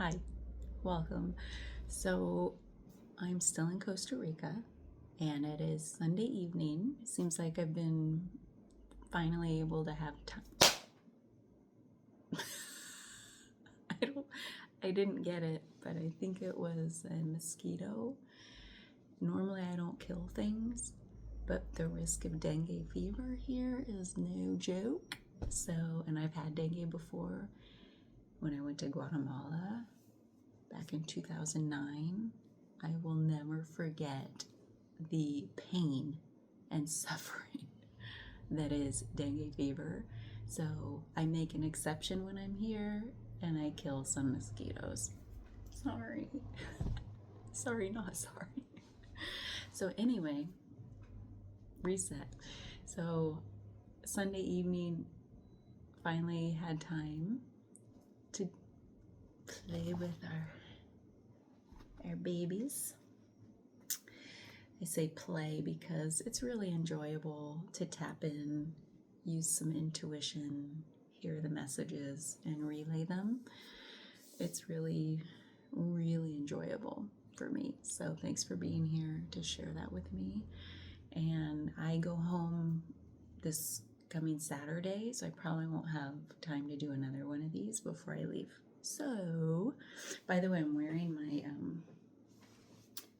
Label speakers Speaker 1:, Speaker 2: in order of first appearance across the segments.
Speaker 1: Hi, welcome. So, I'm still in Costa Rica and it is Sunday evening. It seems like I've been finally able to have time. I don't I didn't get it, but I think it was a mosquito. Normally I don't kill things, but the risk of dengue fever here is no joke. So, and I've had dengue before when I went to Guatemala back in 2009. I will never forget the pain and suffering that is dengue fever. So I make an exception when I'm here and I kill some mosquitoes. Sorry. Sorry, not sorry. So, anyway, reset. So, Sunday evening, finally had time to play with our babies. I say play because it's really enjoyable to tap in, use some intuition, hear the messages, and relay them. It's really, really enjoyable for me. So thanks for being here to share that with me. And I go home this coming Saturday, so I probably won't have time to do another one of these before I leave. So, by the way, I'm wearing my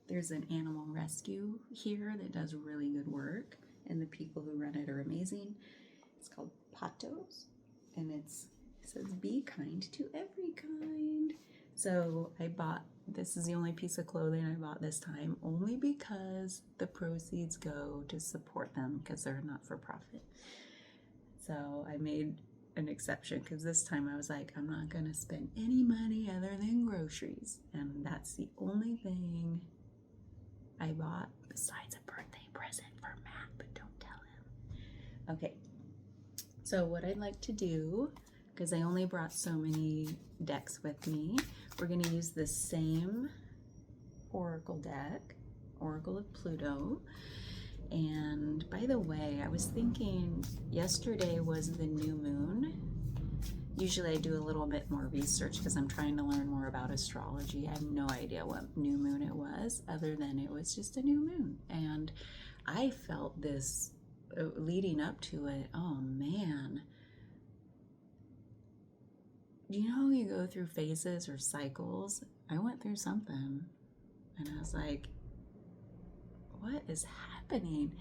Speaker 1: there's an animal rescue here that does really good work, and the people who run it are amazing. It's called Patos, and it says be kind to every kind. So I bought, this is the only piece of clothing I bought this time, only because the proceeds go to support them because they're not for profit. So I made an exception because this time I was like, I'm not going to spend any money other than groceries. And that's the only thing I bought besides a birthday present for Matt, but don't tell him. Okay, so what I'd like to do, because I only brought so many decks with me, we're going to use the same Oracle deck, Oracle of Pluto. And by the way, I was thinking yesterday was the new moon. Usually I do a little bit more research because I'm trying to learn more about astrology. I have no idea what new moon it was, other than it was just a new moon. And I felt this leading up to it. Oh man. Do you know how you go through phases or cycles? I went through something and I was like, what is happening?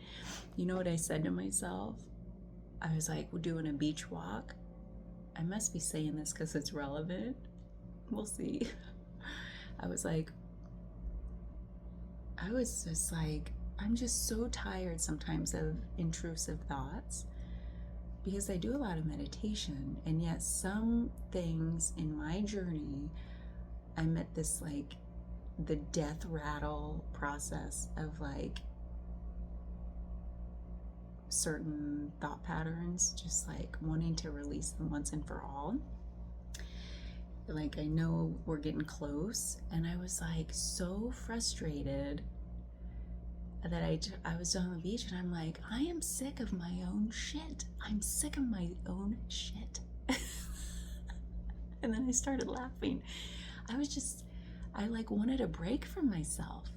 Speaker 1: You know what I said to myself? I was like, we're doing a beach walk. I must be saying this because it's relevant. We'll see. I was just like, I'm just so tired sometimes of intrusive thoughts because I do a lot of meditation, and yet some things in my journey, I'm at this like the death rattle process of like certain thought patterns, just like wanting to release them once and for all. Like I know we're getting close, and I was like so frustrated that I was on the beach and I'm like, I am sick of my own shit. I'm sick of my own shit. And then I started laughing. I like wanted a break from myself.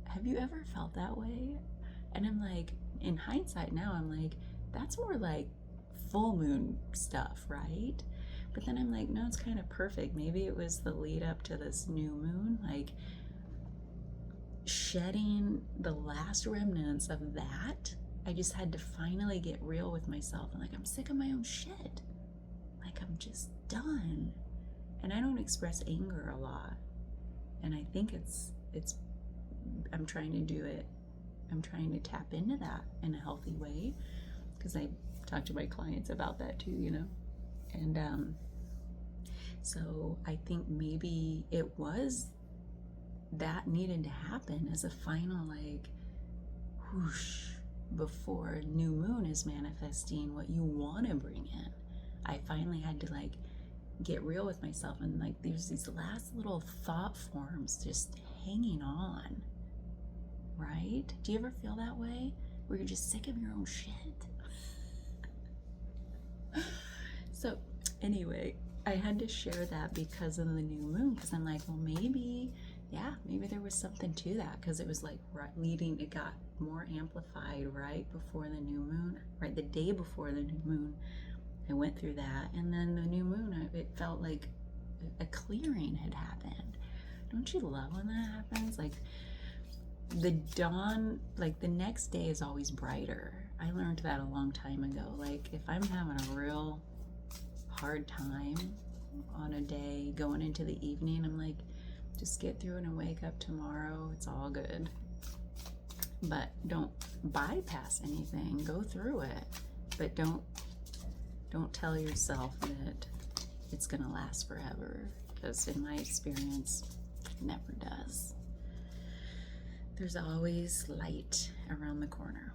Speaker 1: Have you ever felt that way? And I'm like, in hindsight now, I'm like, that's more like full moon stuff, right? But then I'm like, no, it's kind of perfect. Maybe it was the lead up to this new moon, like shedding the last remnants of that. I just had to finally get real with myself. And like, I'm sick of my own shit. Like, I'm just done. And I don't express anger a lot. And I think I'm trying to do it. I'm trying to tap into that in a healthy way, because I talk to my clients about that too, you know. And so I think maybe it was that needed to happen as a final like whoosh before new moon is manifesting what you want to bring in. I finally had to like get real with myself, and like there's these last little thought forms just hanging on, right? Do you ever feel that way where you're just sick of your own shit? So anyway, I had to share that because of the new moon, because I'm like, well, maybe, yeah, maybe there was something to that, because it was like leading, it got more amplified right before the new moon, right the day before the new moon. I went through that, and then the new moon, it felt like a clearing had happened. Don't you love when that happens? Like the dawn, like the next day is always brighter. I learned that a long time ago. Like if I'm having a real hard time on a day going into the evening, I'm like, just get through it and wake up tomorrow. It's all good. But don't bypass anything. Go through it. But don't tell yourself that it's gonna last forever, because in my experience, it never does. There's always light around the corner,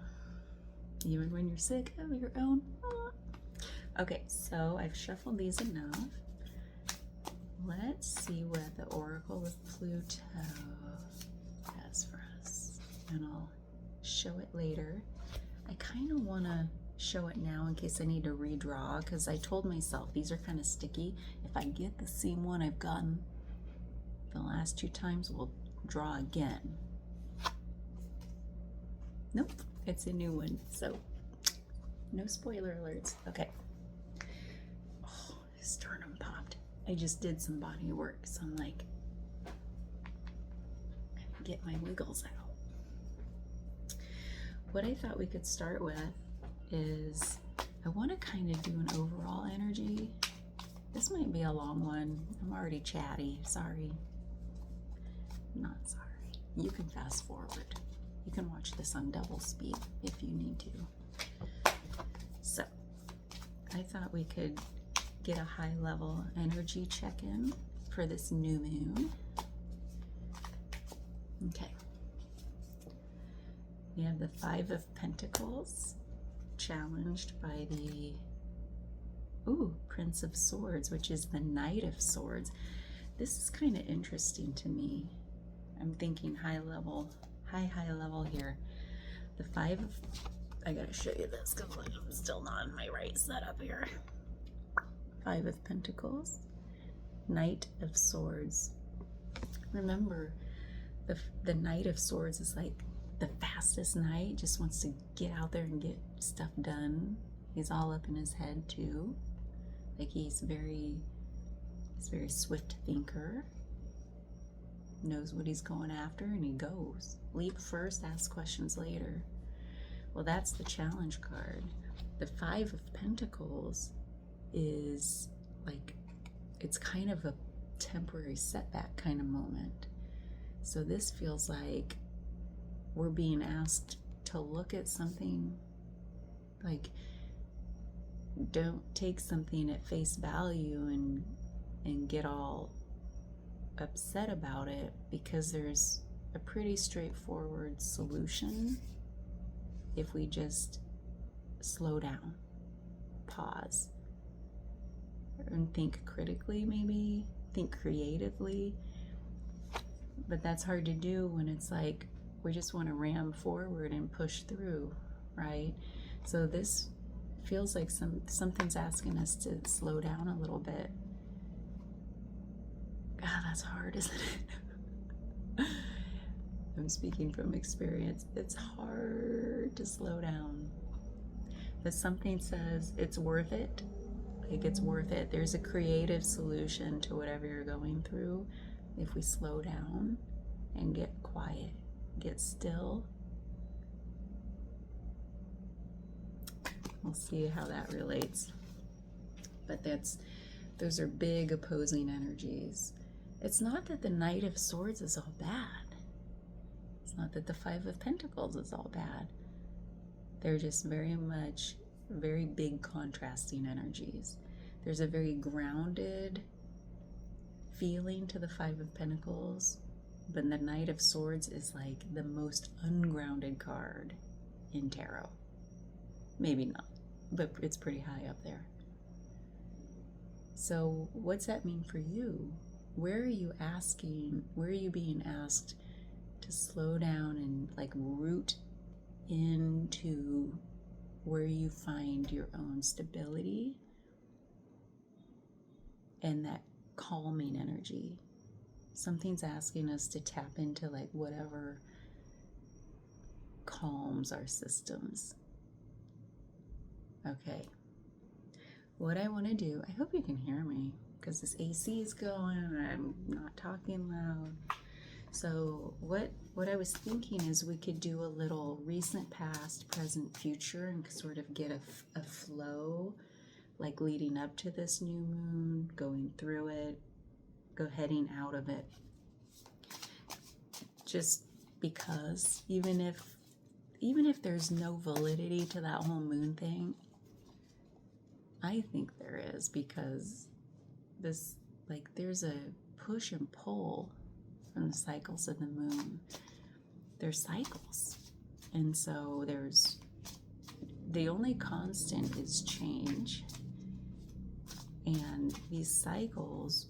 Speaker 1: even when you're sick of your own. Okay, so I've shuffled these enough. Let's see what the Oracle of Pluto has for us, and I'll show it later. I kind of want to show it now in case I need to redraw, because I told myself these are kind of sticky. If I get the same one I've gotten the last 2 times, we'll draw again. Nope, it's a new one, so no spoiler alerts. Okay. Oh, sternum popped. I just did some body work, so I'm like, get my wiggles out. What I thought we could start with is, I want to kind of do an overall energy. This might be a long one. I'm already chatty. Sorry. Not sorry. You can fast forward. You can watch this on double speed if you need to. So, I thought we could get a high level energy check-in for this new moon. Okay. We have the 5 of Pentacles, challenged by the Prince of Swords, which is the Knight of Swords. This is kind of interesting to me. I'm thinking high level here. The 5 of, I gotta show you this because I'm still not in my right setup here. 5 of Pentacles, Knight of Swords. Remember, the Knight of Swords is like the fastest knight, just wants to get out there and get stuff done. He's all up in his head too. Like he's very swift thinker. Knows what he's going after and he goes. Leap first, ask questions later. Well, that's the challenge card. The 5 of Pentacles is like, it's kind of a temporary setback kind of moment. So this feels like we're being asked to look at something, like don't take something at face value and get all upset about it, because there's a pretty straightforward solution if we just slow down, pause, and think critically, maybe think creatively. But that's hard to do when it's like we just want to ram forward and push through, right? So this feels like something's asking us to slow down a little bit. God, that's hard, isn't it? I'm speaking from experience. It's hard to slow down. But something says it's worth it. Like it's worth it. There's a creative solution to whatever you're going through if we slow down and get quiet, get still. We'll see how that relates. But those are big opposing energies. It's not that the Knight of Swords is all bad. It's not that the 5 of Pentacles is all bad. They're just very big contrasting energies. There's a very grounded feeling to the 5 of Pentacles, but the Knight of Swords is like the most ungrounded card in tarot. Maybe not, but it's pretty high up there. So what's that mean for you? Where are you being asked to slow down and like root into where you find your own stability? and that calming energy. Something's asking us to tap into like whatever calms our systems. Okay. What I want to do, I hope you can hear me because this AC is going and I'm not talking loud. So what I was thinking is we could do a little recent, past, present, future and sort of get a flow, like leading up to this new moon, going through it, heading out of it. Just because even if there's no validity to that whole moon thing, I think there is, because there's a push and pull from the cycles of the moon. There's cycles. And so the only constant is change. And these cycles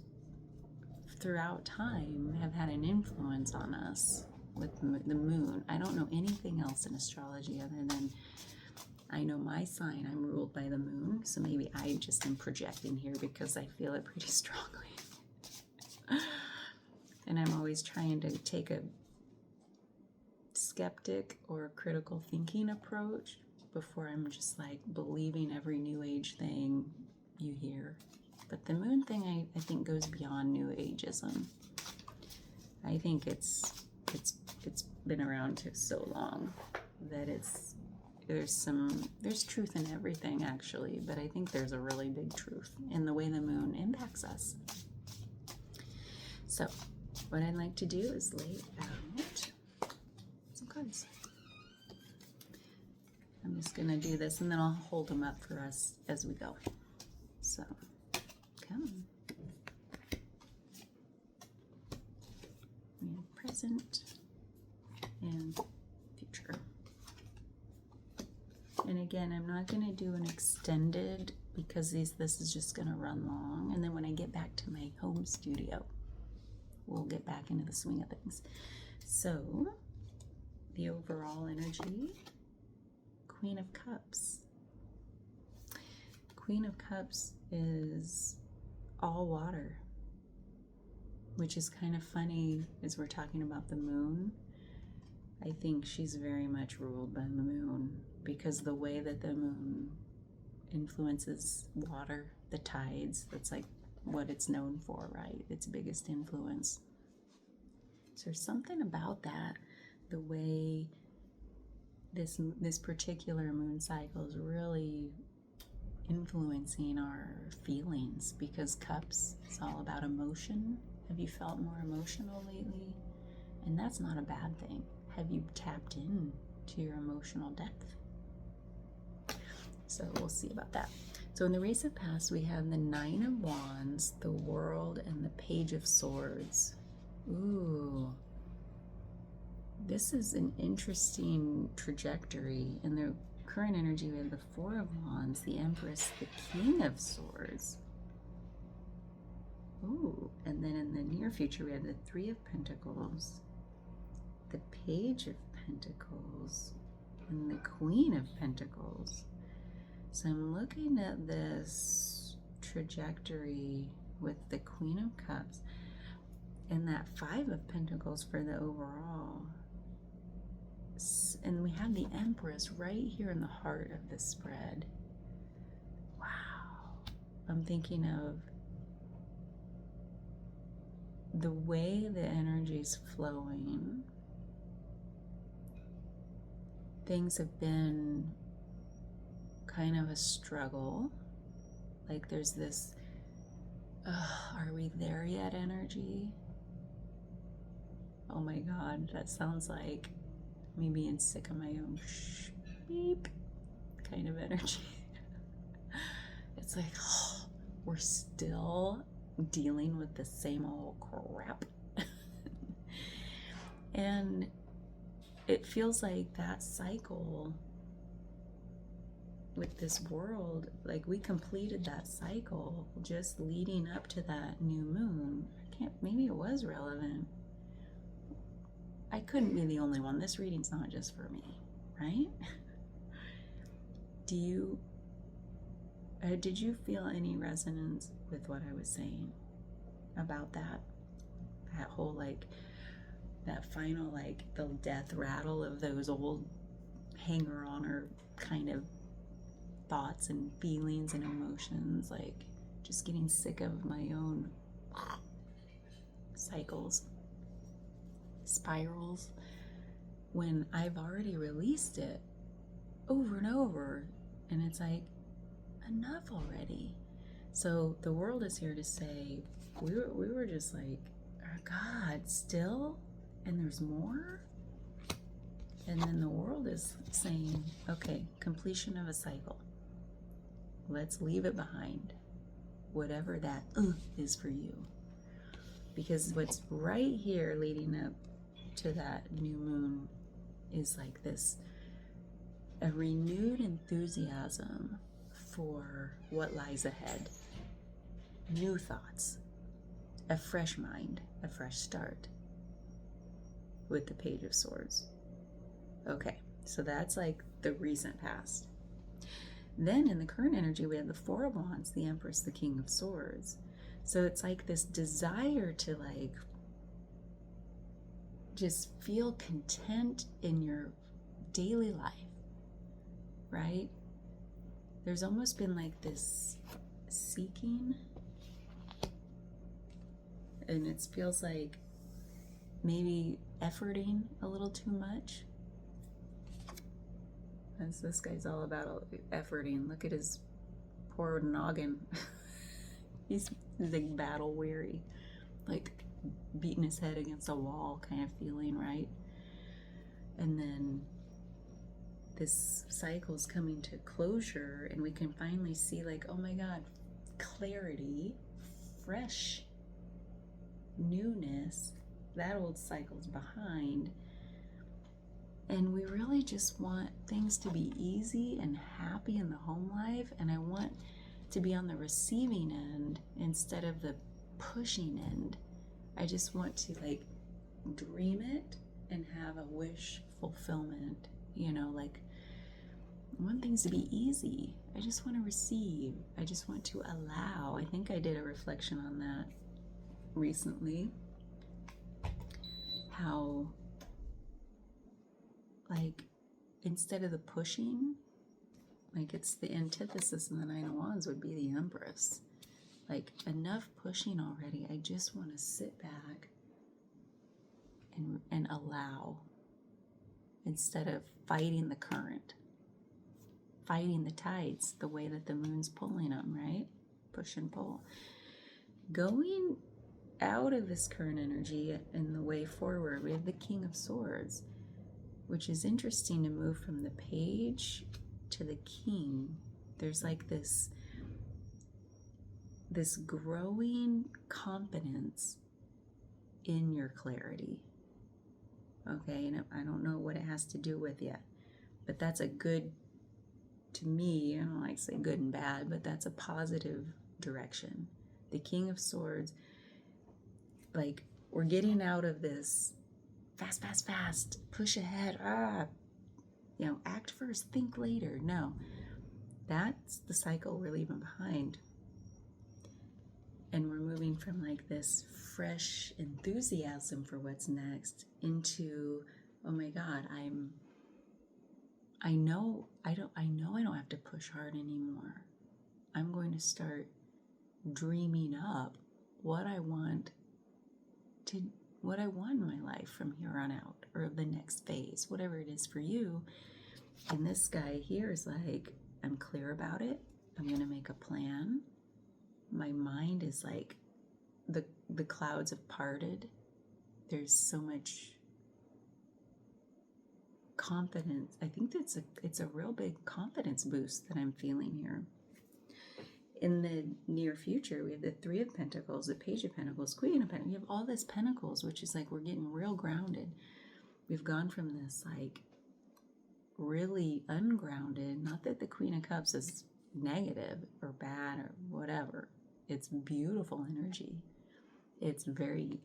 Speaker 1: throughout time have had an influence on us with the moon. I don't know anything else in astrology other than I know my sign, I'm ruled by the moon, so maybe I just am projecting here because I feel it pretty strongly. And I'm always trying to take a skeptic or critical thinking approach before I'm just like believing every new age thing you hear. But the moon thing I think goes beyond new ageism. I think it's been around for so long that there's truth in everything actually, but I think there's a really big truth in the way the moon impacts us. So what I'd like to do is lay out some cards. I'm just going to do this and then I'll hold them up for us as we go. So, come on. We have present and future. And again, I'm not going to do an extended because this is just going to run long. And then when I get back to my home studio, we'll get back into the swing of things. So, the overall energy, Queen of Cups. Queen of Cups is all water, which is kind of funny as we're talking about the moon. I think she's very much ruled by the moon because the way that the moon influences water, the tides, that's like what it's known for, right? Its biggest influence. So there's something about that, the way this particular moon cycle is really influencing our feelings, because cups is all about emotion. Have you felt more emotional lately? And that's not a bad thing. Have you tapped in to your emotional depth? So we'll see about that. So in the recent past, we have the Nine of Wands, the World, and the Page of Swords. Ooh. This is an interesting trajectory. In the current energy, we have the Four of Wands, the Empress, the King of Swords. Ooh, and then in the near future, we have the Three of Pentacles, the Page of Pentacles, and the Queen of Pentacles. So I'm looking at this trajectory with the Queen of Cups and that Five of Pentacles for the overall. And we have the Empress right here in the heart of this spread. Wow. I'm thinking of the way the energy's flowing. Things have been kind of a struggle. Like there's this, are we there yet energy? Oh my God, that sounds like me being sick of my own beep kind of energy. It's like, oh, we're still dealing with the same old crap. And it feels like that cycle with this world, like we completed that cycle just leading up to that new moon. Maybe it was relevant. I couldn't be the only one. This reading's not just for me, right? Did you feel any resonance with what I was saying about that? That whole, like, that final, like, the death rattle of those old hanger-oner kind of thoughts and feelings and emotions, like just getting sick of my own cycles, spirals, when I've already released it over and over, and it's like, enough already. So the world is here to say, we were just like, oh God, still? And there's more? And then the world is saying, okay, completion of a cycle. Let's leave it behind, whatever that is for you. Because what's right here leading up to that new moon is like this, a renewed enthusiasm for what lies ahead. New thoughts, a fresh mind, a fresh start with the Page of Swords. Okay, so that's like the recent past. Then in the current energy, we have the Four of Wands, the Empress, the King of Swords. So it's like this desire to like just feel content in your daily life, right? There's almost been like this seeking, and it feels like maybe efforting a little too much. As this guy's all about efforting. Look at his poor noggin. He's like battle weary, like beating his head against a wall kind of feeling, right? And then this cycle's coming to closure, and we can finally see like, oh my God, clarity, fresh newness. That old cycle's behind. And we really just want things to be easy and happy in the home life. And I want to be on the receiving end instead of the pushing end. I just want to like dream it and have a wish fulfillment. You know, like I want things to be easy. I just want to receive. I just want to allow. I think I did a reflection on that recently. How like instead of the pushing, like it's the antithesis in the Nine of Wands would be the Empress. Like enough pushing already. I just want to sit back and allow instead of fighting the current, fighting the tides the way that the moon's pulling them, right? Push and pull. Going out of this current energy and the way forward, we have the King of Swords, which is interesting to move from the Page to the King. There's like this growing confidence in your clarity. Okay, and I don't know what it has to do with yet, but that's a good, to me, I don't like to say good and bad, but that's a positive direction. The King of Swords, like we're getting out of this fast, push ahead, act first, think later. No, that's the cycle we're leaving behind. And we're moving from like this fresh enthusiasm for what's next into, oh my God, I know I don't have to push hard anymore. I'm going to start dreaming up what I want in my life from here on out, or the next phase, whatever it is for you. And this guy here is like, I'm clear about it. I'm going to make a plan. My mind is like, the clouds have parted. There's so much confidence. I think it's a real big confidence boost that I'm feeling here. In the near future, we have the Three of Pentacles, the Page of Pentacles, Queen of Pentacles. We have all this Pentacles, which is like we're getting real grounded. We've gone from this like really ungrounded, not that the Queen of Cups is negative or bad or whatever. It's beautiful energy. It's very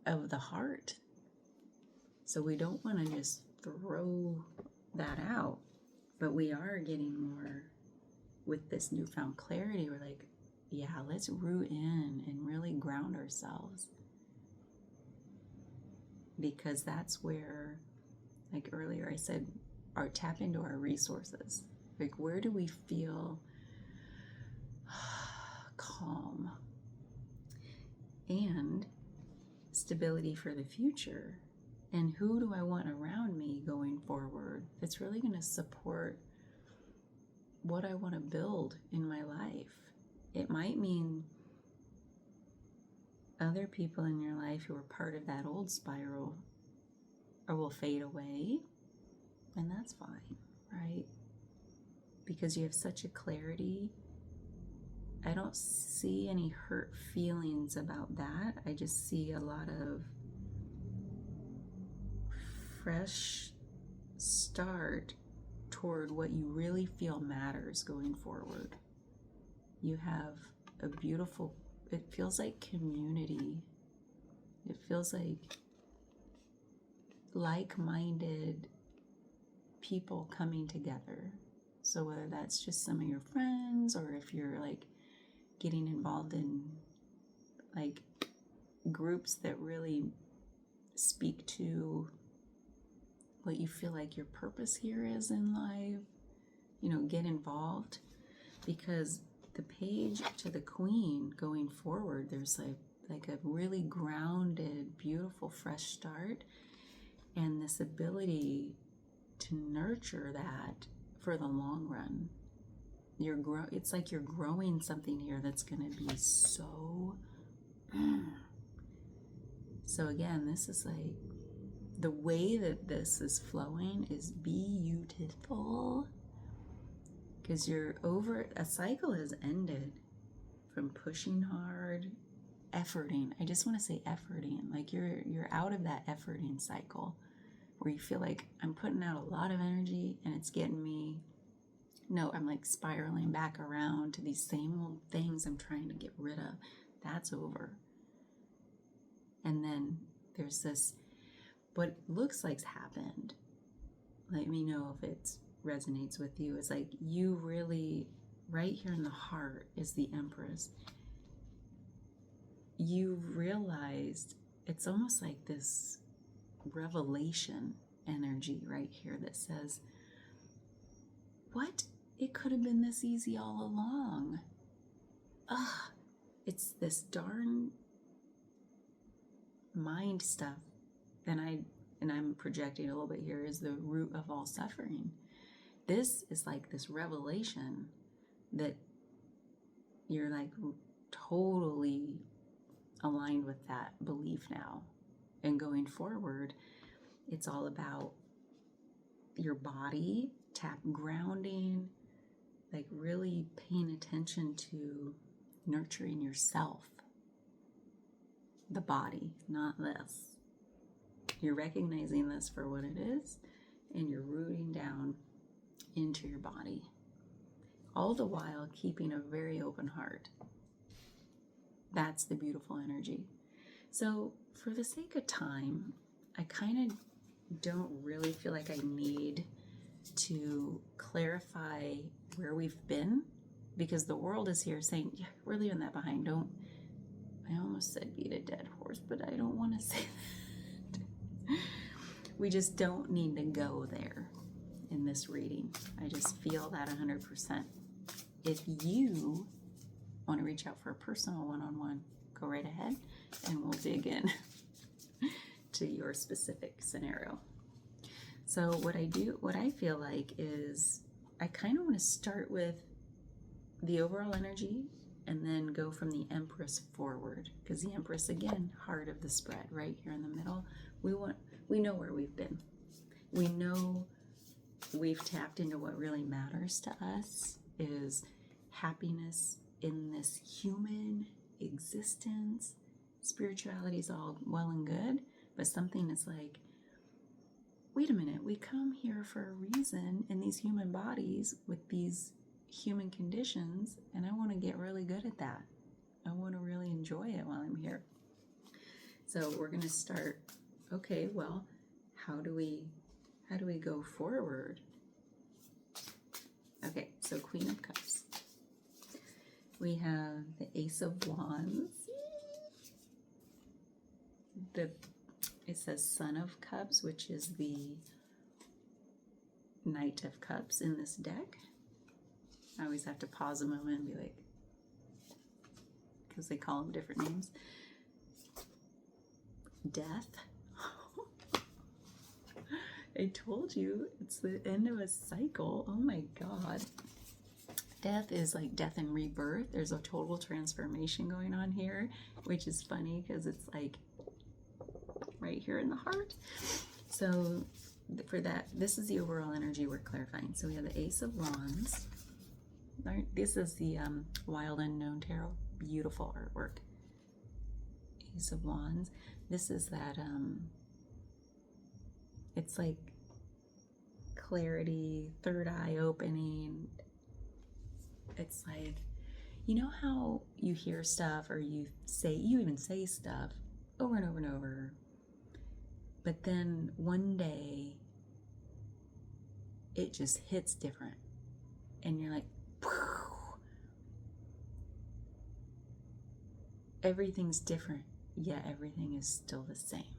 Speaker 1: of the heart. So we don't want to just throw that out, but we are getting more with this newfound clarity, we're like, yeah, let's root in and really ground ourselves. Because that's where, like earlier I said, tap into our resources. Like, where do we feel calm and stability for the future? And who do I want around me going forward that's really going to support what I want to build in my life? It might mean other people in your life who are part of that old spiral or will fade away, and that's fine, right? Because you have such a clarity. I don't see any hurt feelings about that. I just see a lot of fresh start toward what you really feel matters going forward. You have a beautiful, it feels like community. It feels like-minded people coming together. So whether that's just some of your friends, or if you're like getting involved in like groups that really speak to what you feel like your purpose here is in life, get involved. Because the page to the Queen going forward, there's like a really grounded, beautiful, fresh start, and this ability to nurture that for the long run. It's like you're growing something here that's going to be so. So again, this is like the way that this is flowing is beautiful, because you're over, a cycle has ended from pushing hard, efforting. I just want to say efforting. Like you're out of that efforting cycle where you feel like I'm putting out a lot of energy and it's getting me. No, I'm like spiraling back around to these same old things I'm trying to get rid of. That's over. And then there's this, what looks like's happened. Let me know if it resonates with you. It's like you really, right here in the heart is the Empress. You realized it's almost like this revelation energy right here that says, what? It could have been this easy all along. It's this darn mind stuff. And I'm projecting a little bit here, is the root of all suffering. This is like this revelation that you're like totally aligned with that belief now. And going forward, it's all about your body, grounding, like really paying attention to nurturing yourself. The body, not this. You're recognizing this for what it is, and you're rooting down into your body. All the while keeping a very open heart. That's the beautiful energy. So for the sake of time, I kind of don't really feel like I need to clarify where we've been, because the world is here saying, yeah, we're leaving that behind. I almost said beat a dead horse, but I don't want to say that. We just don't need to go there in this reading. I just feel that 100%. If you want to reach out for a personal one-on-one, go right ahead and we'll dig in to your specific scenario. So what I feel like is I kind of want to start with the overall energy and then go from the Empress forward, because the Empress, again, heart of the spread, right here in the middle. We know where we've been. We know we've tapped into what really matters to us is happiness in this human existence. Spirituality is all well and good, but something is like, wait a minute, we come here for a reason in these human bodies with these human conditions, and I want to get really good at that. I want to really enjoy it while I'm here. So we're going to start, okay, well, how do we go forward? Okay, so Queen of Cups. We have the Ace of Wands. It says Son of Cups, which is the Knight of Cups in this deck. I always have to pause a moment and be like, because they call them different names. Death. I told you, it's the end of a cycle. Oh my God. Death is like death and rebirth. There's a total transformation going on here, which is funny because it's like right here in the heart. So for that, this is the overall energy we're clarifying. So we have the Ace of Wands. This is the Wild Unknown Tarot. Beautiful artwork. Ace of Wands. This is that, it's like clarity, third eye opening. It's like, you know how you hear stuff or you even say stuff over and over and over, but then one day it just hits different and you're like, everything's different, yet everything is still the same,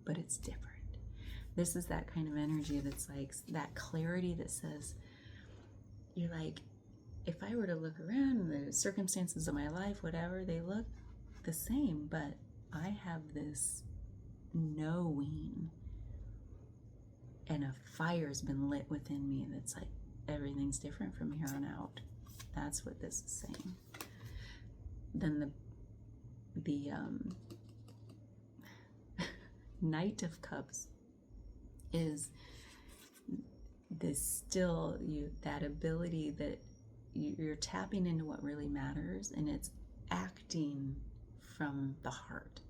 Speaker 1: but it's different. This is that kind of energy that's like that clarity that says, you're like, if I were to look around, the circumstances of my life, whatever, they look the same, but I have this knowing, and a fire's been lit within me that's like, everything's different from here on out. That's what this is saying. Then the Knight of Cups is this still, that ability that you're tapping into what really matters, and it's acting from the heart.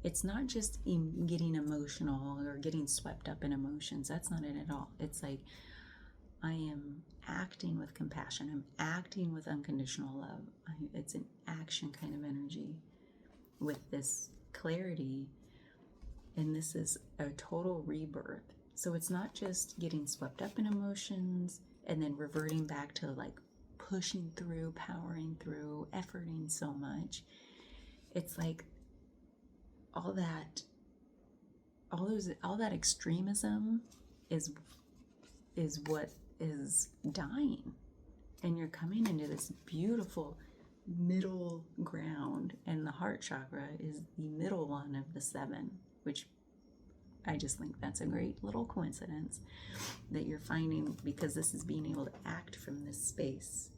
Speaker 1: It's not just getting emotional or getting swept up in emotions. That's not it at all. It's like, I am acting with compassion. I'm acting with unconditional love. It's an action kind of energy with this clarity. And this is a total rebirth. So it's not just getting swept up in emotions and then reverting back to like pushing through, powering through, efforting so much. It's like all that extremism is what is dying, and you're coming into this beautiful middle ground, and the heart chakra is the middle one of the 7, which I just think that's a great little coincidence that you're finding, because this is being able to act from this space.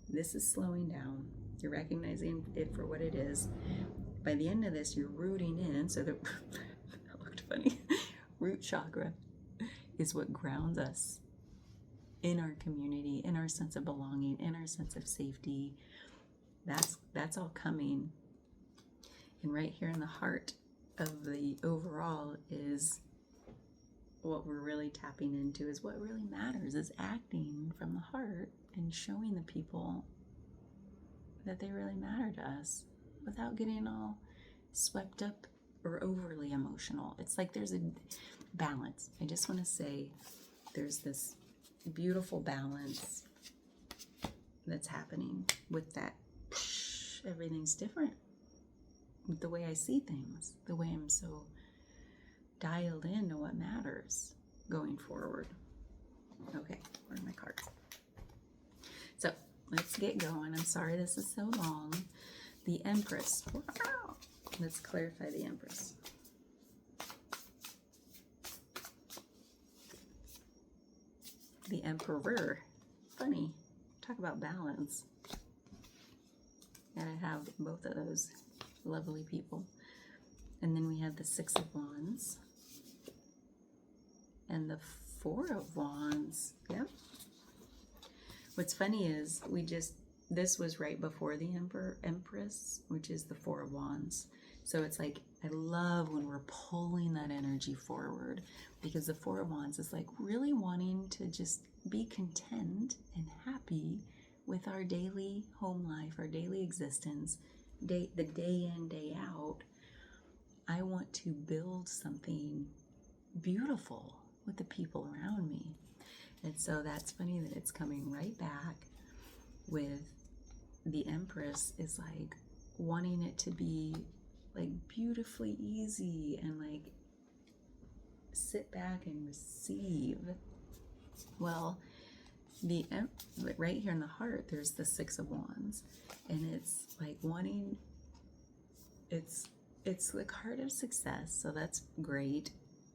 Speaker 1: This is slowing down. You're recognizing it for what it is. By the end of this, you're rooting in. So that looked funny. Root chakra is what grounds us in our community, in our sense of belonging, in our sense of safety. That's all coming. And right here in the heart of the overall is what we're really tapping into, is what really matters, is acting from the heart and showing the people that they really matter to us without getting all swept up or overly emotional. It's like there's a balance. I just want to say there's this beautiful balance that's happening with that. Everything's different. The way I see things, the way I'm so dialed into what matters going forward. Okay, where are my cards? So let's get going. I'm sorry this is so long. The Empress. Wow. Let's clarify the Empress. The Emperor. Funny. Talk about balance. And I have both of those lovely people. And then we have the 6 of Wands. And the 4 of Wands. Yep. What's funny is this was right before the Empress, which is the 4 of Wands. So it's like, I love when we're pulling that energy forward, because the 4 of Wands is like really wanting to just be content and happy with our daily home life, our daily existence, the day in, day out. I want to build something beautiful with the people around me. And so that's funny that it's coming right back with the Empress is like wanting it to be like beautifully easy and like sit back and receive. Well, right here in the heart, there's the Six of Wands, and it's like wanting, it's the card of success, so that's great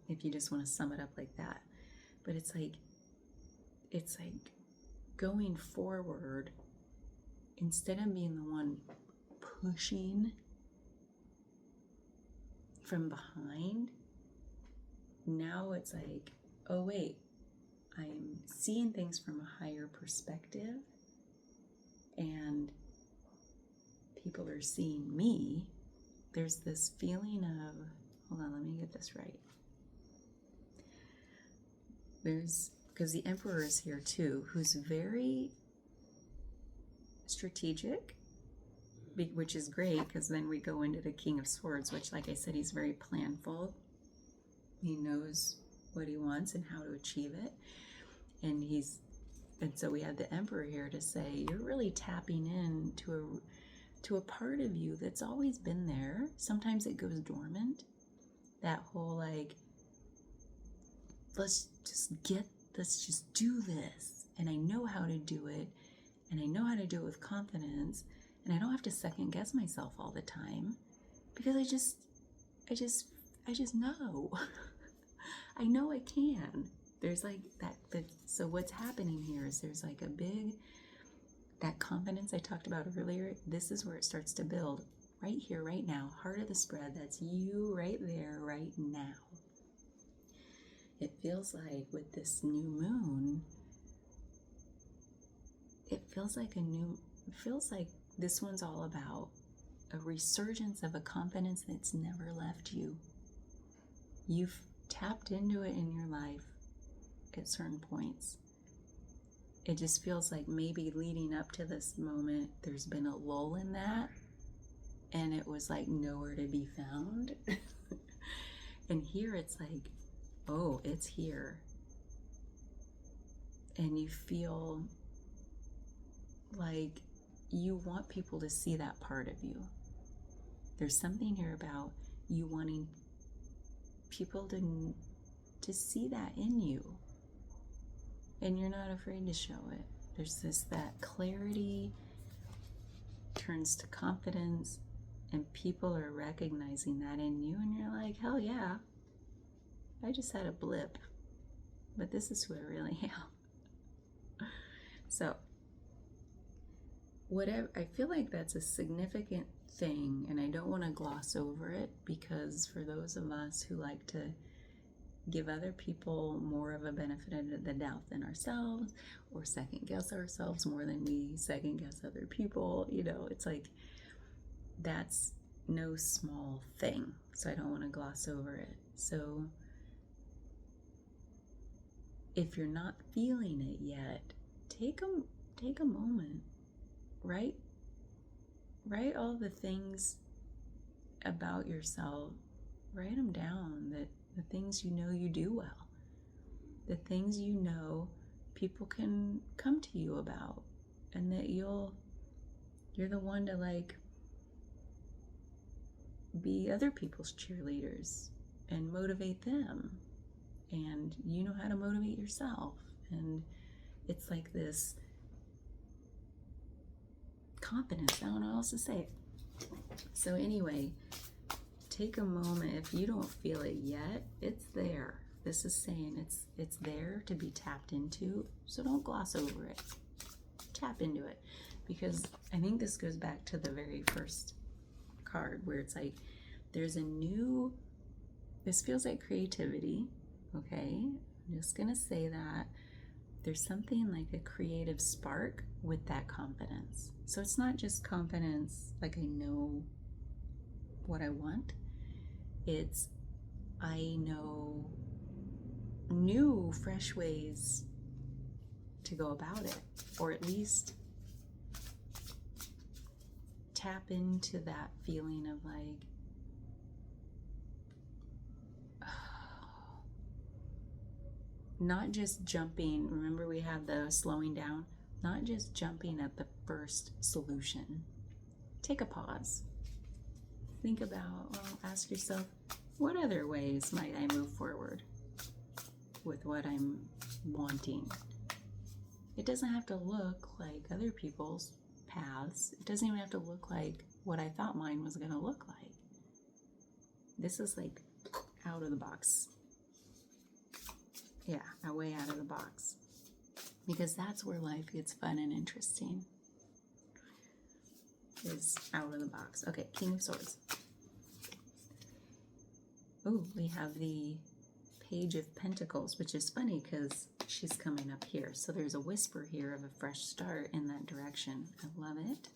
Speaker 1: if you just want to sum it up like that. But it's like going forward instead of being the one pushing from behind. Now it's like, oh wait, I'm seeing things from a higher perspective, and people are seeing me. There's this feeling of, hold on, let me get this right. Because the Emperor is here too, who's very strategic, which is great, because then we go into the King of Swords, which, like I said, he's very planful. He knows what he wants and how to achieve it. And so we have the Emperor here to say, you're really tapping in to a part of you that's always been there. Sometimes it goes dormant. That whole like, let's just do this. And I know how to do it. And I know how to do it with confidence. And I don't have to second guess myself all the time, because I just know. I know I can. There's like that. So what's happening here is there's like that confidence I talked about earlier. This is where it starts to build, right here, right now. Heart of the spread, that's you right there, right now. It feels like with this new moon, it feels like this one's all about a resurgence of a confidence that's never left you. You've tapped into it in your life at certain points. It just feels like maybe leading up to this moment, there's been a lull in that, and it was like nowhere to be found. And here it's like, oh, it's here. And you feel like you want people to see that part of you. There's something here about you wanting people to see that in you, and you're not afraid to show it. There's that clarity turns to confidence, and people are recognizing that in you, and you're like, hell yeah, I just had a blip, but this is who I really am. So whatever, I feel like that's a significant thing, and I don't want to gloss over it, because for those of us who like to give other people more of a benefit of the doubt than ourselves, or second guess ourselves more than we second guess other people, it's like, that's no small thing. So I don't want to gloss over it. So if you're not feeling it yet, take a moment. Write all the things about yourself. Write them down, the things you know you do well, the things you know people can come to you about, and that you're the one to like be other people's cheerleaders and motivate them, and you know how to motivate yourself. And it's like this confidence. I don't know how else to say it. So anyway, take a moment. If you don't feel it yet, it's there. This is saying it's there to be tapped into. So don't gloss over it. Tap into it. Because I think this goes back to the very first card, where it's like this feels like creativity. Okay, I'm just gonna say that there's something like a creative spark with that confidence. So it's not just confidence like I know what I want. It's I know new, fresh ways to go about it, or at least tap into that feeling of like, not just jumping. Remember, we have the slowing down. not just jumping at the first solution. Take a pause. Think about, well, ask yourself, what other ways might I move forward with what I'm wanting? It doesn't have to look like other people's paths. It doesn't even have to look like what I thought mine was going to look like. This is like out of the box. Yeah, a way out of the box. Because that's where life gets fun and interesting. Is out of the box. Okay, King of Swords. Oh, we have the Page of Pentacles, which is funny because she's coming up here. So there's a whisper here of a fresh start in that direction. I love it.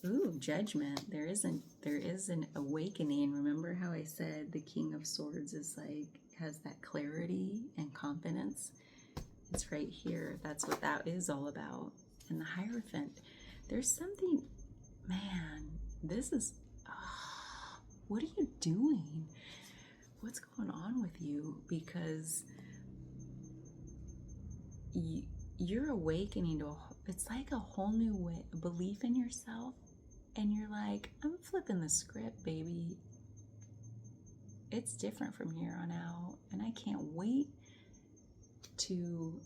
Speaker 1: Ooh, Judgment. There is an awakening. Remember how I said the King of Swords is like, has that clarity and confidence? It's right here. That's what that is all about. And the Hierophant. There's something, man, this is, what are you doing? What's going on with you? Because you're awakening to, it's like a whole new way, belief in yourself. And you're like, I'm flipping the script, baby. It's different from here on out. And I can't wait to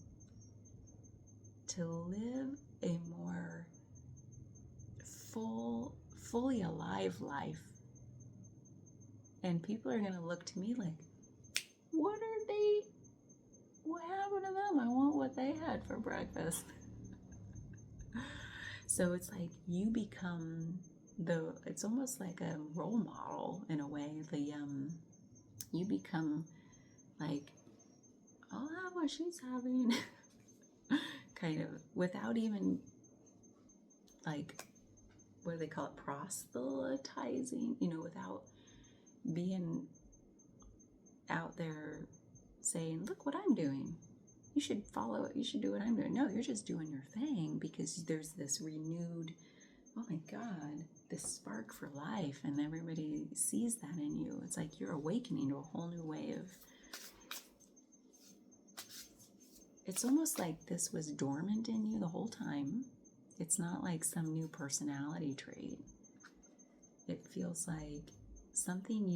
Speaker 1: live a more fully alive life. And people are going to look to me like, what happened to them? I want what they had for breakfast. So it's like you become it's almost like a role model in a way. You become like, I'll have what she's having. Kind of, without even, like, what do they call it? Proselytizing, without being out there saying, look what I'm doing. You should follow it. You should do what I'm doing. No, you're just doing your thing because there's this renewed, oh my God, this spark for life, and everybody sees that in you. It's like you're awakening to a whole new way of, it's almost like this was dormant in you the whole time. It's not like some new personality trait. It feels like something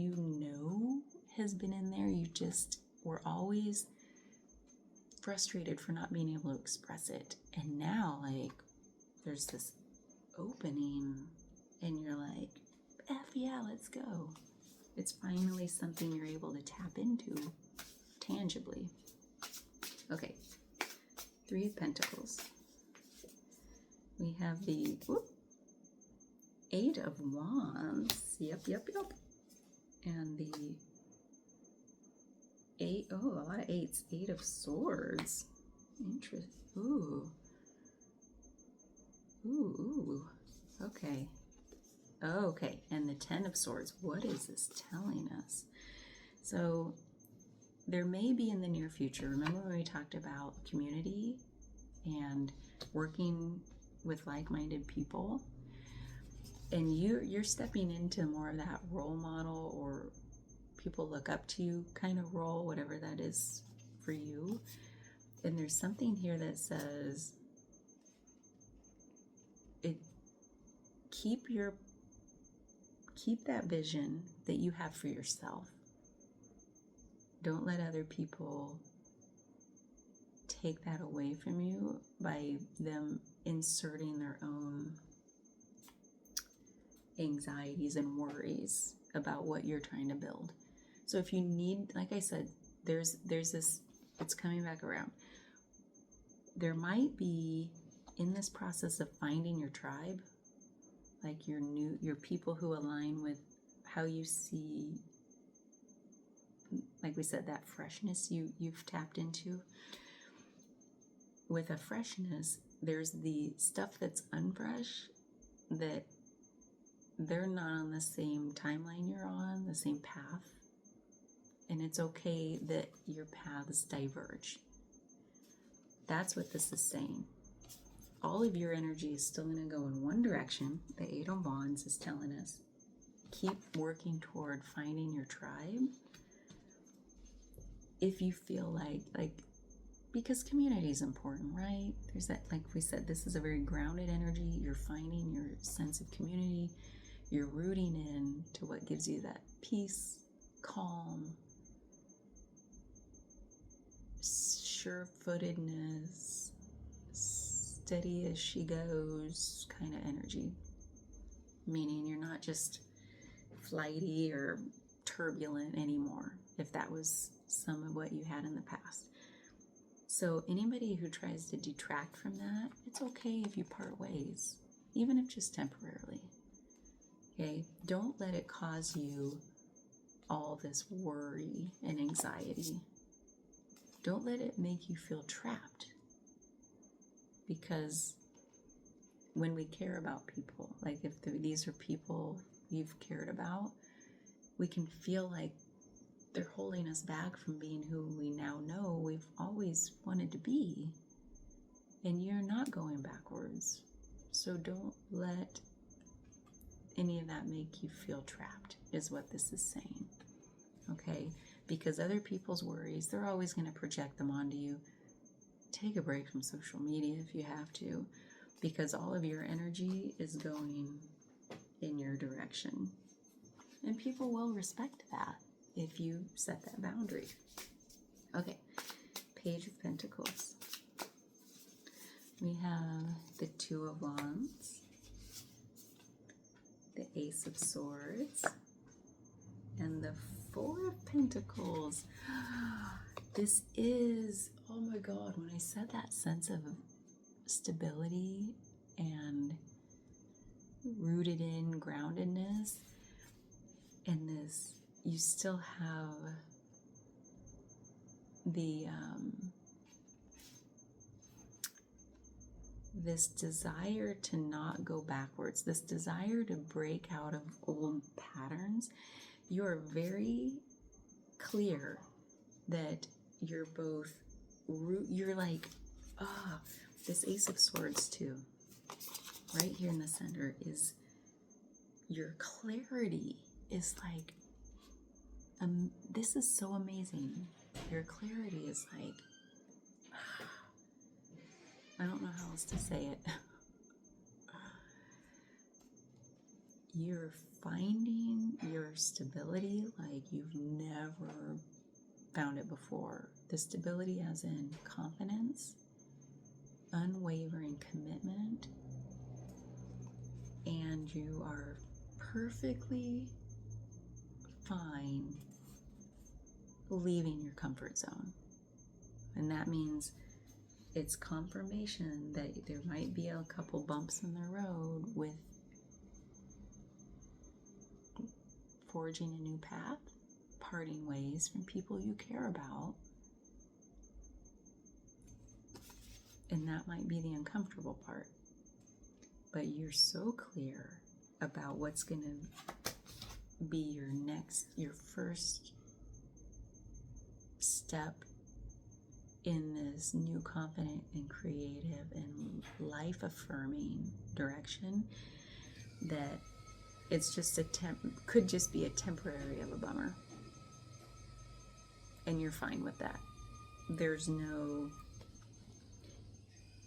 Speaker 1: has been in there. You just were always frustrated for not being able to express it. And now, like, there's this opening, and you're like, F yeah, let's go. It's finally something you're able to tap into tangibly. Okay, Three of Pentacles. We have the Eight of Wands. Yep. And the a lot of eights. Eight of Swords. Interesting. Ooh. Okay. Okay, and the Ten of Swords. What is this telling us? So there may be in the near future, remember when we talked about community and working with like-minded people? And you're stepping into more of that role model or people look up to you kind of role, whatever that is for you. And there's something here that says, keep that vision that you have for yourself. Don't let other people take that away from you by them inserting their own anxieties and worries about what you're trying to build. So if you need, like I said, there's this, it's coming back around. There might be, in this process of finding your tribe, like your people who align with how you see, like we said, that freshness you've tapped into. With a freshness, there's the stuff that's unfresh that they're not on the same timeline you're on, the same path. And it's okay that your paths diverge. That's what this is saying. All of your energy is still going to go in one direction. The Eight of Wands is telling us, keep working toward finding your tribe. If you feel like because community is important, right? There's that, like we said, this is a very grounded energy. You're finding your sense of community. You're rooting in to what gives you that peace, calm, sure-footedness, steady as she goes kind of energy. Meaning you're not just flighty or turbulent anymore, if that was some of what you had in the past. So anybody who tries to detract from that, it's okay if you part ways, even if just temporarily. Okay? Don't let it cause you all this worry and anxiety. Don't let it make you feel trapped. Because when we care about people, like if these are people you've cared about, we can feel like they're holding us back from being who we now know we've always wanted to be. And you're not going backwards. So don't let any of that make you feel trapped, is what this is saying. Okay? Because other people's worries, they're always going to project them onto you. Take a break from social media if you have to, because all of your energy is going in your direction. And people will respect that if you set that boundary. Okay, Page of Pentacles. We have the Two of Wands, the Ace of Swords, and the Four of Pentacles. This is, oh my God, when I said that sense of stability and rooted in groundedness, and this, you still have the this desire to not go backwards, this desire to break out of old patterns. You're very clear that you're both you're like, this Ace of Swords too, right here in the center, is your clarity is like, this is so amazing. Your clarity is like, I don't know how else to say it. You're finding your stability like you've never found it before. The stability as in confidence, unwavering commitment, and you are perfectly fine leaving your comfort zone. And that means it's confirmation that there might be a couple bumps in the road with forging a new path, parting ways from people you care about. And that might be the uncomfortable part. But you're so clear about what's going to be your first step in this new confident and creative and life-affirming direction, that it's just could just be a temporary of a bummer. And you're fine with that. There's no,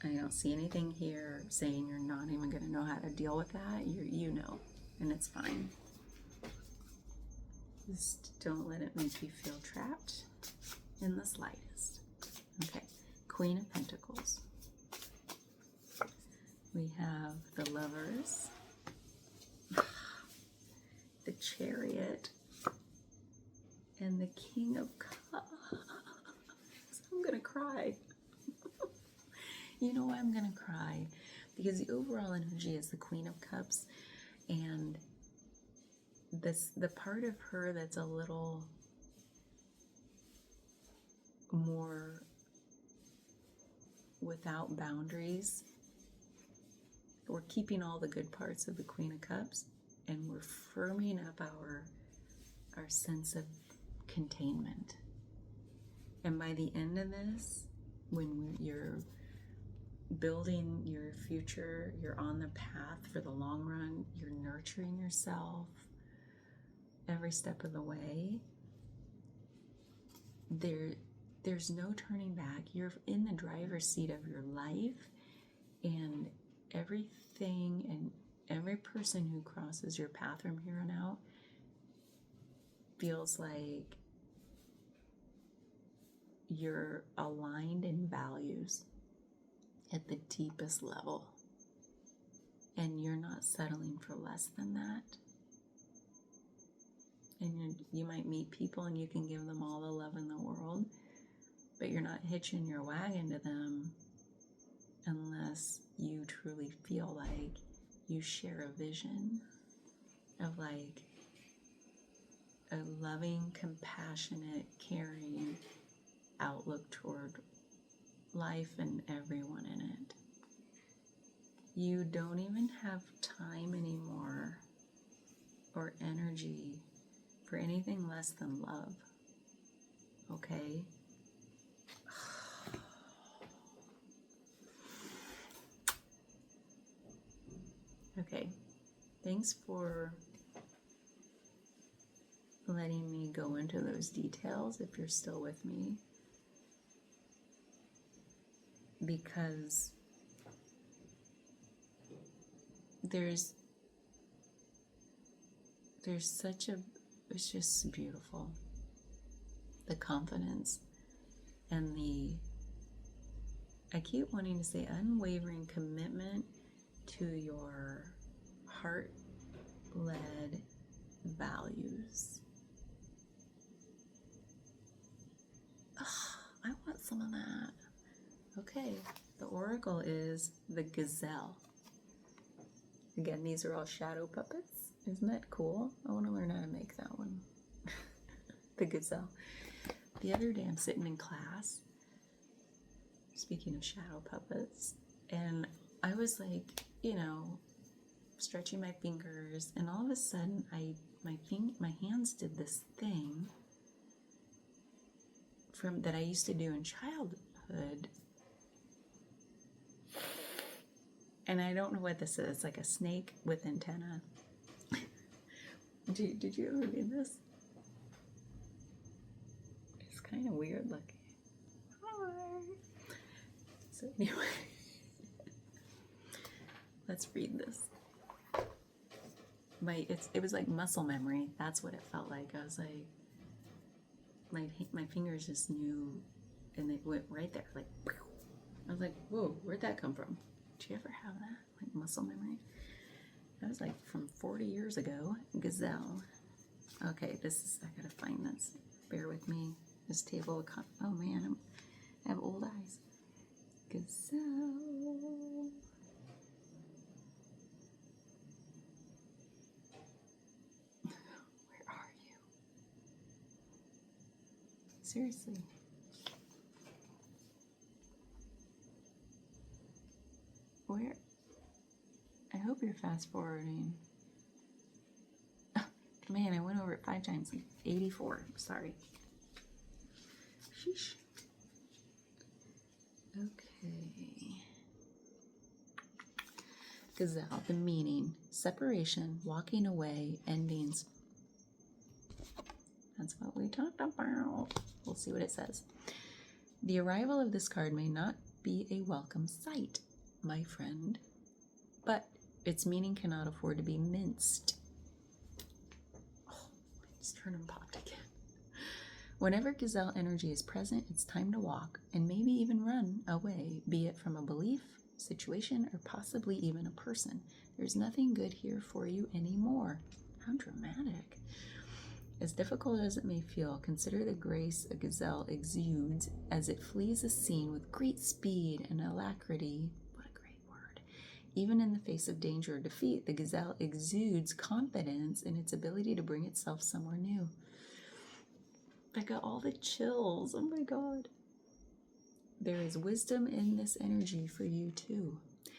Speaker 1: I don't see anything here saying you're not even going to know how to deal with that. You know, and it's fine. Just don't let it make you feel trapped in the slightest. Okay, Queen of Pentacles. We have the Lovers, the Chariot, and the King of Cups. I'm gonna cry. You know why I'm gonna cry? Because the overall energy is the Queen of Cups, and the part of her that's a little more without boundaries. We're keeping all the good parts of the Queen of Cups, and we're firming up our sense of containment. And by the end of this, when you're building your future, you're on the path for the long run, you're nurturing yourself every step of the way, there's no turning back. You're in the driver's seat of your life, and everything and every person who crosses your path from here on out feels like you're aligned in values at the deepest level, and you're not settling for less than that. And you might meet people and you can give them all the love in the world, but you're not hitching your wagon to them unless you truly feel like you share a vision of like a loving, compassionate, caring outlook toward life and everyone in it. You don't even have time anymore or energy for anything less than love. Okay? Okay. Thanks for letting me go into those details if you're still with me. Because there's such a, it's just beautiful. The confidence and I keep wanting to say unwavering commitment to your heart-led values. I want some of that. Okay, the oracle is the gazelle. Again, these are all shadow puppets. Isn't that cool? I want to learn how to make that one. The gazelle. The other day I'm sitting in class, speaking of shadow puppets, and I was like, stretching my fingers, and all of a sudden my hands did this thing that I used to do in childhood. And I don't know what this is. It's like a snake with antenna. Did you ever read this? It's kind of weird looking. Hi. So anyway, let's read this. It was like muscle memory. That's what it felt like. I was like, my fingers just knew, and they went right there. Like, I was like, whoa, where'd that come from? Did you ever have that? Like muscle memory? That was like from 40 years ago. Gazelle. Okay, I gotta find this. Bear with me. This table, oh man, I have old eyes. Gazelle. Where are you? Seriously. Where? I hope you're fast forwarding. Oh, man, I went over it 5 times. 84. Sorry. Sheesh. Okay. Gazelle, the meaning, separation, walking away, endings. That's what we talked about. We'll see what it says. The arrival of this card may not be a welcome sight, my friend, but its meaning cannot afford to be minced. Oh, it's turned and popped again. Whenever gazelle energy is present, it's time to walk and maybe even run away, be it from a belief, situation, or possibly even a person. There's nothing good here for you anymore. How dramatic. As difficult as it may feel, consider the grace a gazelle exudes as it flees a scene with great speed and alacrity. What a great word. Even in the face of danger or defeat, the gazelle exudes confidence in its ability to bring itself somewhere new. I got all the chills. Oh my God. There is wisdom in this energy for you too.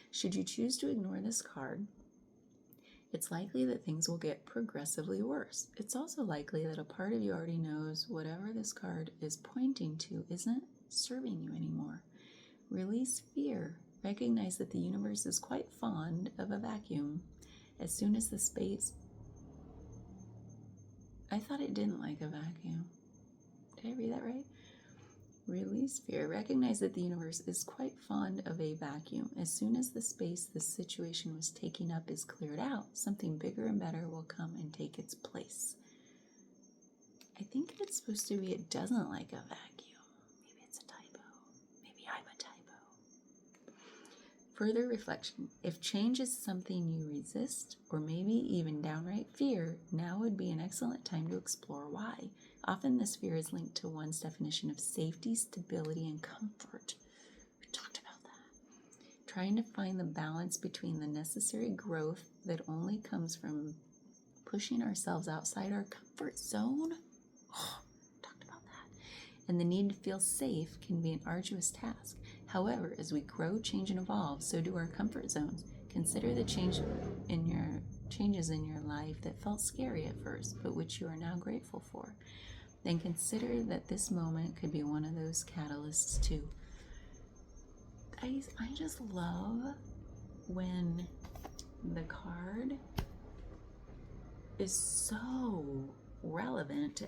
Speaker 1: Should you choose to ignore this card, it's likely that things will get progressively worse. It's also likely that a part of you already knows whatever this card is pointing to isn't serving you anymore. Release fear. Recognize that the universe is quite fond of a vacuum. As soon as the space... I thought it didn't like a vacuum. Did I read that right? Release fear. Recognize that the universe is quite fond of a vacuum. As soon as the space this situation was taking up is cleared out, something bigger and better will come and take its place. I think it's supposed to be it doesn't like a vacuum. Maybe it's a typo. Maybe I'm a typo. Further reflection. If change is something you resist, or maybe even downright fear, now would be an excellent time to explore why. Often this fear is linked to one's definition of safety, stability, and comfort. We talked about that. Trying to find the balance between the necessary growth that only comes from pushing ourselves outside our comfort zone. Talked about that. And the need to feel safe can be an arduous task. However, as we grow, change, and evolve, so do our comfort zones. Consider the changes in your life that felt scary at first, but which you are now grateful for. Then consider that this moment could be one of those catalysts too. I just love when the card is so relevant to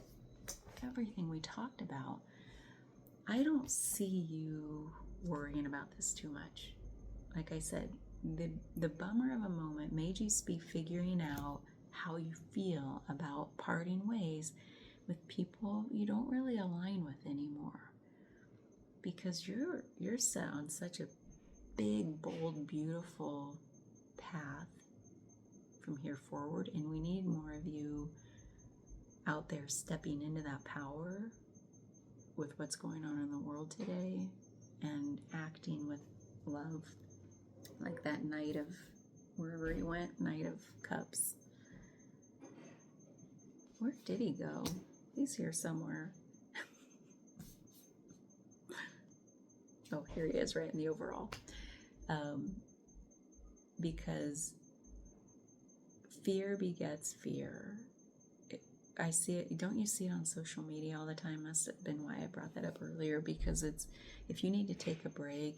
Speaker 1: everything we talked about. I don't see you worrying about this too much. Like I said, the bummer of a moment may just be figuring out how you feel about parting ways with people you don't really align with anymore, because you're set on such a big, bold, beautiful path from here forward, and we need more of you out there stepping into that power with what's going on in the world today and acting with love, like that Knight of wherever he went, Knight of Cups. Where did he go? He's here somewhere. Oh, here he is, right in the overall. Because fear begets fear. I see it. Don't you see it on social media all the time? Must have been why I brought that up earlier, because it's, if you need to take a break,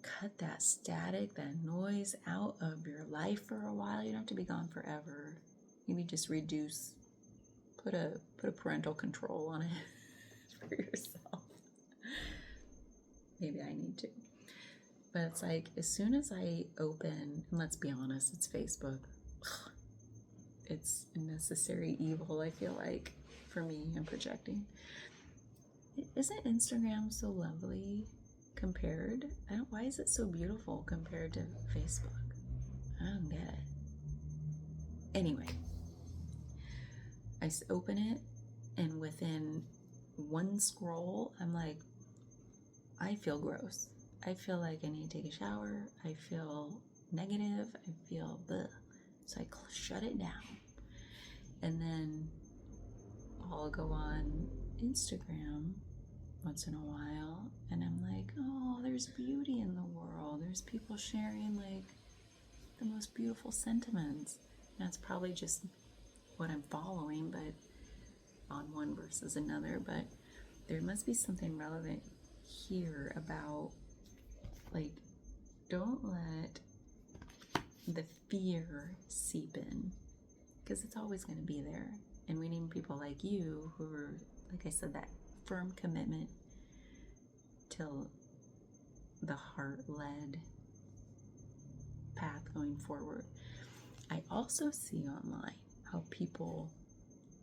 Speaker 1: cut that static, that noise out of your life for a while. You don't have to be gone forever. Maybe just reduce, put a parental control on it for yourself. Maybe I need to. But it's like, as soon as I open, and let's be honest, it's Facebook. It's a necessary evil, I feel like, for me. I'm projecting. Isn't Instagram so lovely compared? Why is it so beautiful compared to Facebook? I don't get it. Anyway, I open it, and within one scroll, I'm like, I feel gross. I feel like I need to take a shower. I feel negative. I feel bleh. So I shut it down. And then I'll go on Instagram once in a while, and I'm like, oh, there's beauty in the world. There's people sharing like the most beautiful sentiments. That's probably just what I'm following, but on one versus another. But there must be something relevant here about, like, don't let the fear seep in, because it's always going to be there. And we need people like you who are, like I said, that firm commitment to the heart-led path going forward. I also see online how people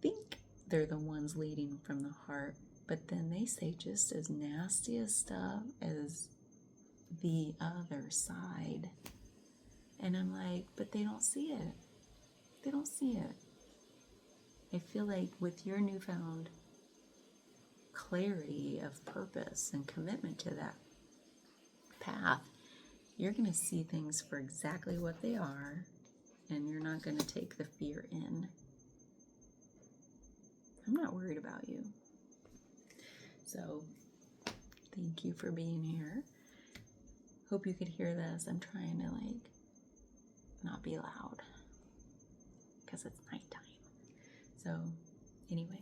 Speaker 1: think they're the ones leading from the heart, but then they say just as nasty as stuff as the other side. And I'm like, but they don't see it. They don't see it. I feel like with your newfound clarity of purpose and commitment to that path, you're going to see things for exactly what they are, and you're not going to take the fear in. I'm not worried about you. So, thank you for being here. Hope you could hear this. I'm trying to, like, not be loud because it's nighttime. So, anyway,